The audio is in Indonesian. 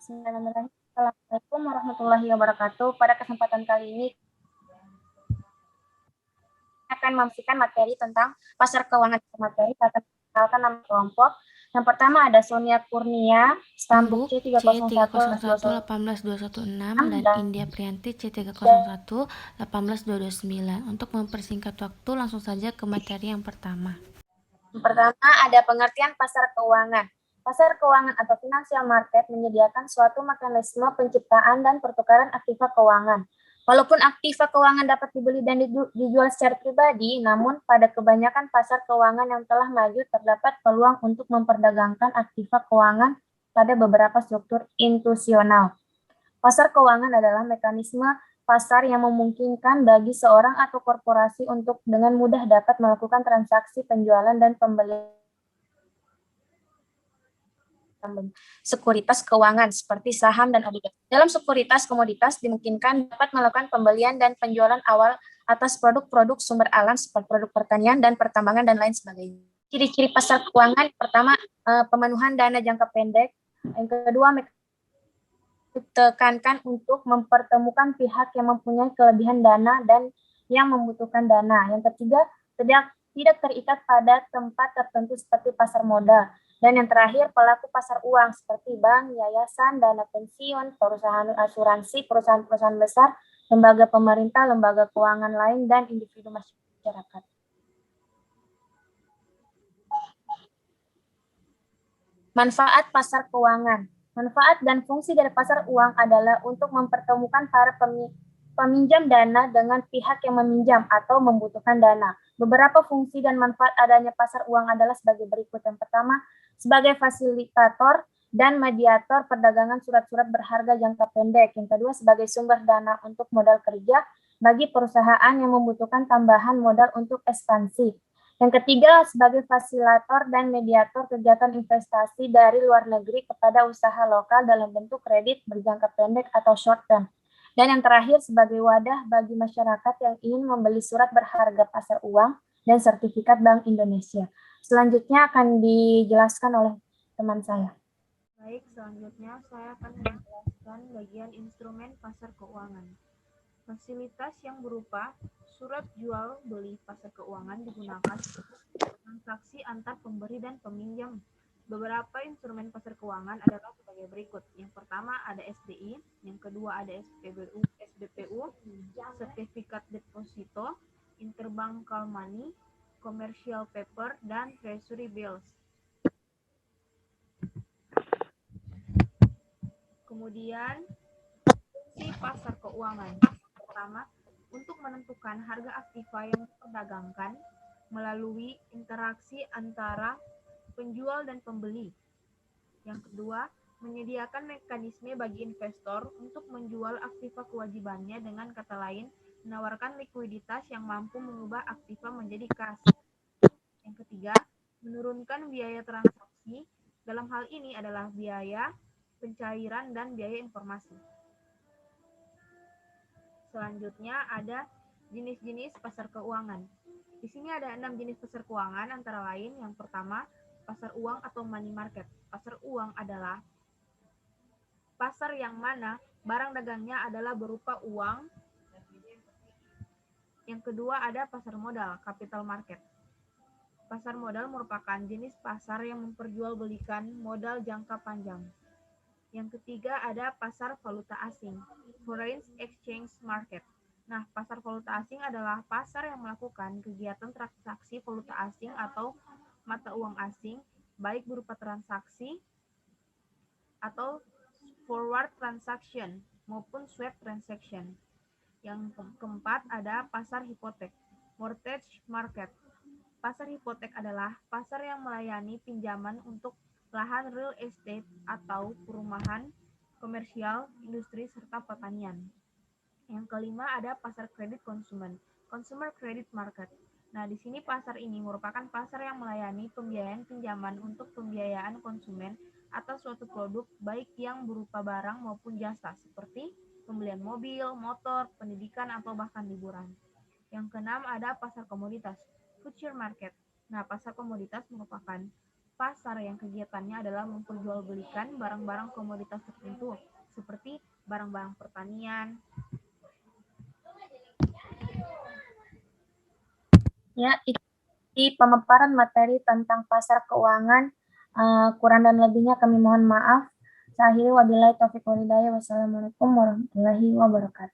Bismillahirrahmanirrahim. Assalamualaikum warahmatullahi wabarakatuh. Pada kesempatan kali ini akan membersihkan materi tentang pasar keuangan. Materi akan mengenalkan nama kelompok. Yang pertama ada Sonia Kurnia, Stambuk C301-18216 dan India Prianti C301-18229. Untuk mempersingkat waktu, langsung saja ke materi yang pertama. Yang pertama ada pengertian pasar keuangan. Pasar keuangan atau financial market menyediakan suatu mekanisme penciptaan dan pertukaran aktiva keuangan. Walaupun aktiva keuangan dapat dibeli dan dijual secara pribadi, namun pada kebanyakan pasar keuangan yang telah maju terdapat peluang untuk memperdagangkan aktiva keuangan pada beberapa struktur institusional. Pasar keuangan adalah mekanisme pasar yang memungkinkan bagi seorang atau korporasi untuk dengan mudah dapat melakukan transaksi penjualan dan pembelian sekuritas keuangan seperti saham dan obligasi. Dalam sekuritas komoditas dimungkinkan dapat melakukan pembelian dan penjualan awal atas produk-produk sumber alam seperti produk pertanian dan pertambangan dan lain sebagainya. Ciri-ciri pasar keuangan pertama pemenuhan dana jangka pendek, yang kedua ditekankan untuk mempertemukan pihak yang mempunyai kelebihan dana dan yang membutuhkan dana. Yang ketiga tidak terikat pada tempat tertentu seperti pasar modal. Dan yang terakhir, pelaku pasar uang seperti bank, yayasan, dana pensiun, perusahaan asuransi, perusahaan-perusahaan besar, lembaga pemerintah, lembaga keuangan lain, dan individu masyarakat. Manfaat pasar keuangan. Manfaat dan fungsi dari pasar uang adalah untuk mempertemukan para peminjam dana dengan pihak yang meminjam atau membutuhkan dana. Beberapa fungsi dan manfaat adanya pasar uang adalah sebagai berikut. Yang pertama, sebagai fasilitator dan mediator perdagangan surat-surat berharga jangka pendek. Yang kedua, sebagai sumber dana untuk modal kerja bagi perusahaan yang membutuhkan tambahan modal untuk ekspansi. Yang ketiga, sebagai fasilitator dan mediator kegiatan investasi dari luar negeri kepada usaha lokal dalam bentuk kredit berjangka pendek atau short term. Dan yang terakhir, sebagai wadah bagi masyarakat yang ingin membeli surat berharga pasar uang dan sertifikat Bank Indonesia. Selanjutnya akan dijelaskan oleh teman saya. Baik, selanjutnya saya akan menjelaskan bagian instrumen pasar keuangan. Fasilitas yang berupa surat jual beli pasar keuangan digunakan untuk transaksi antar pemberi dan peminjam. Beberapa instrumen pasar keuangan adalah sebagai berikut. Yang pertama ada SDI, yang kedua ada SBPU, Sertifikat Deposito, Interbank Call Money, Commercial Paper, dan Treasury Bills. Kemudian, fungsi pasar keuangan. Pertama, untuk menentukan harga aktiva yang diperdagangkan melalui interaksi antara penjual dan pembeli. Yang kedua, menyediakan mekanisme bagi investor untuk menjual aktiva kewajibannya, dengan kata lain, menawarkan likuiditas yang mampu mengubah aktiva menjadi kas. Yang ketiga, menurunkan biaya transaksi. Dalam hal ini adalah biaya pencairan dan biaya informasi. Selanjutnya ada jenis-jenis pasar keuangan. Di sini ada 6 jenis pasar keuangan, antara lain yang pertama, pasar uang atau money market. Pasar uang adalah pasar yang mana barang dagangnya adalah berupa uang. Yang kedua ada pasar modal, capital market. Pasar modal merupakan jenis pasar yang memperjualbelikan modal jangka panjang. Yang ketiga ada pasar valuta asing, foreign exchange market. Nah, pasar valuta asing adalah pasar yang melakukan kegiatan transaksi valuta asing atau mata uang asing, baik berupa transaksi atau forward transaction maupun swap transaction. Yang keempat ada pasar hipotek, mortgage market. Pasar hipotek adalah pasar yang melayani pinjaman untuk lahan real estate atau perumahan, komersial, industri, serta pertanian. Yang kelima ada pasar kredit konsumen, consumer credit market. Nah, di sini pasar ini merupakan pasar yang melayani pembiayaan pinjaman untuk pembiayaan konsumen atas suatu produk, baik yang berupa barang maupun jasa, seperti pembelian mobil, motor, pendidikan, atau bahkan liburan. Yang keenam ada pasar komoditas, future market. Nah, pasar komoditas merupakan pasar yang kegiatannya adalah memperjualbelikan barang-barang komoditas tertentu, seperti barang-barang pertanian. Ya, itu pemaparan materi tentang pasar keuangan. Kurang dan lebihnya kami mohon maaf. Saya akhiri, wabillahi taufiq wal hidayah. Wassalamualaikum warahmatullahi wabarakatuh.